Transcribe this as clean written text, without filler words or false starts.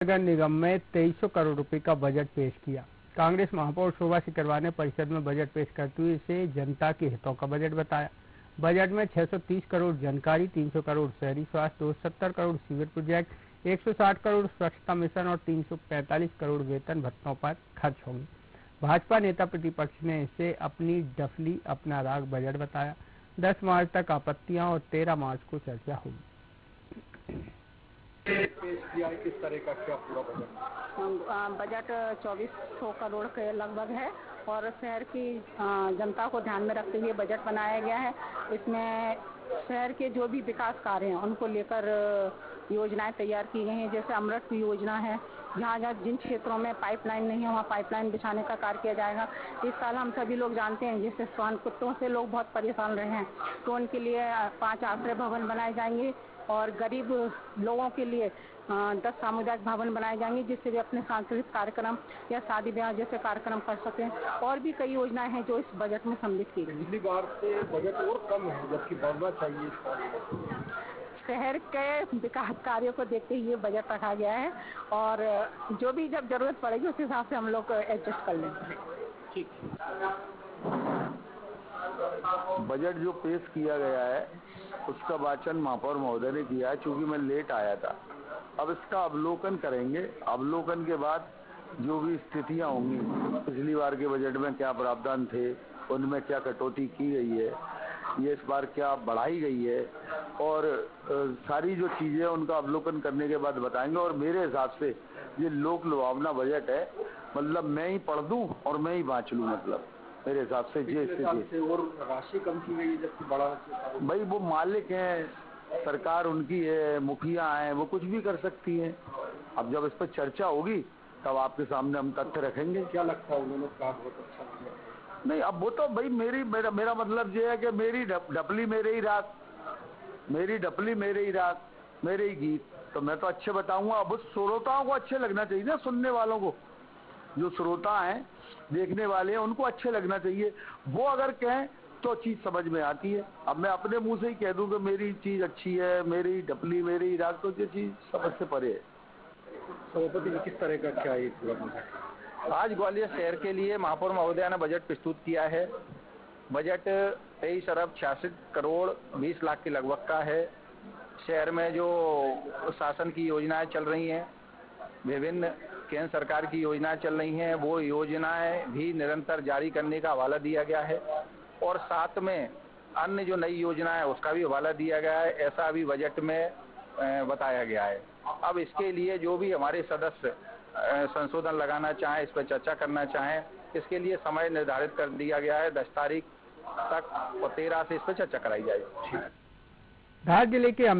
नगर निगम में 2300 करोड़ रुपए का बजट पेश किया। कांग्रेस महापौर शोभा सिकरवार ने परिषद में बजट पेश करते हुए इसे जनता के हितों का बजट बताया। बजट में 630 करोड़ जानकारी, 300 करोड़ शहरी स्वास्थ्य, 270 करोड़ सीवर प्रोजेक्ट, 160 करोड़ स्वच्छता मिशन और 345 करोड़ वेतन भत्तों पर खर्च होंगे। भाजपा नेता प्रतिपक्ष ने इसे अपनी डफली अपना राग बजट बताया। 10 मार्च तक आपत्तियां और 13 मार्च को चर्चा होगी। पेश किया है, किस तरह का क्या पूरा बजट 2400 करोड़ के लगभग है और शहर की जनता को ध्यान में रखते हुए बजट बनाया गया है। इसमें शहर के जो भी विकास कार्य हैं उनको लेकर योजनाएं तैयार की गई हैं। जैसे अमृत की योजना है, जहाँ जिन क्षेत्रों में पाइपलाइन नहीं है वहाँ पाइपलाइन बिछाने का कार्य किया जाएगा। इस साल हम सभी लोग जानते हैं जैसे स्वान कुत्तों से लोग बहुत परेशान रहे हैं, तो उनके लिए 5 आश्रय भवन बनाए जाएंगे और गरीब लोगों के लिए 10 सामुदायिक भवन बनाए जाएंगे, जिससे वे अपने सांस्कृतिक कार्यक्रम या शादी ब्याह जैसे कार्यक्रम कर सकें। और भी कई योजनाएं हैं जो इस बजट में सम्मिलित की गई। पिछली बार से बजट और कम है, जबकि बढ़ना चाहिए। शहर के विकास कार्यों को देखते हुए बजट रखा गया है और जो भी जब जरूरत पड़ेगी उस हिसाब से हम लोग एडजस्ट कर लेंगे। ठीक। बजट जो पेश किया गया है उसका वाचन महापौर महोदय ने किया है। चूंकि मैं लेट आया था, अब इसका अवलोकन करेंगे। अवलोकन के बाद जो भी स्थितियां होंगी, पिछली बार के बजट में क्या प्रावधान थे, उनमें क्या कटौती की गई है, ये इस बार क्या बढ़ाई गई है, और सारी जो चीजें उनका अवलोकन करने के बाद बताएंगे। और मेरे हिसाब से ये लोक लुभावना बजट है, मतलब मैं ही पढ़ दूं और मैं ही बांच लूं, मतलब मेरे हिसाब से ये स्थिति। और राशि कम की गई जबकि बड़ा। भाई वो मालिक हैं, सरकार उनकी है, मुखिया हैं, वो कुछ भी कर सकती हैं। अब जब इस पर चर्चा होगी तब आपके सामने हम तथ्य रखेंगे। क्या लगता है, उन्होंने कहा बहुत अच्छा किया? नहीं, अब वो तो भाई मेरा मतलब ये है कि मेरी डपली मेरे ही राग, मेरी डपली मेरे ही राग, मेरे ही गीत, तो मैं तो अच्छे बताऊंगा। अब उस श्रोताओं को अच्छे लगना चाहिए ना, सुनने वालों को, जो श्रोता हैं, देखने वाले हैं, उनको अच्छे लगना चाहिए। वो अगर कहें तो चीज समझ में आती है। अब मैं अपने मुंह से ही कह दूं कि मेरी चीज अच्छी है, मेरी डपली मेरी ही राग, तो ये चीज समझ से परे है। सभापति जी, किस तरह का क्या है पूरा बजट? आज ग्वालियर शहर के लिए महापौर महोदया ने बजट प्रस्तुत किया है। बजट 23 अरब 66 करोड़ 20 लाख के लगभग का है। शहर में जो शासन की योजनाएं चल रही हैं, विभिन्न केंद्र सरकार की योजनाएं चल रही हैं, वो योजनाएं भी निरंतर जारी करने का हवाला दिया गया है और साथ में अन्य जो नई योजना है उसका भी हवाला दिया गया है। ऐसा भी बजट में बताया गया है। अब इसके लिए जो भी हमारे सदस्य संशोधन लगाना चाहें, इस पर चर्चा करना चाहें, इसके लिए समय निर्धारित कर दिया गया है 10 तारीख तक और 13 से इस पर चर्चा कराई जाएगी। धार जिले के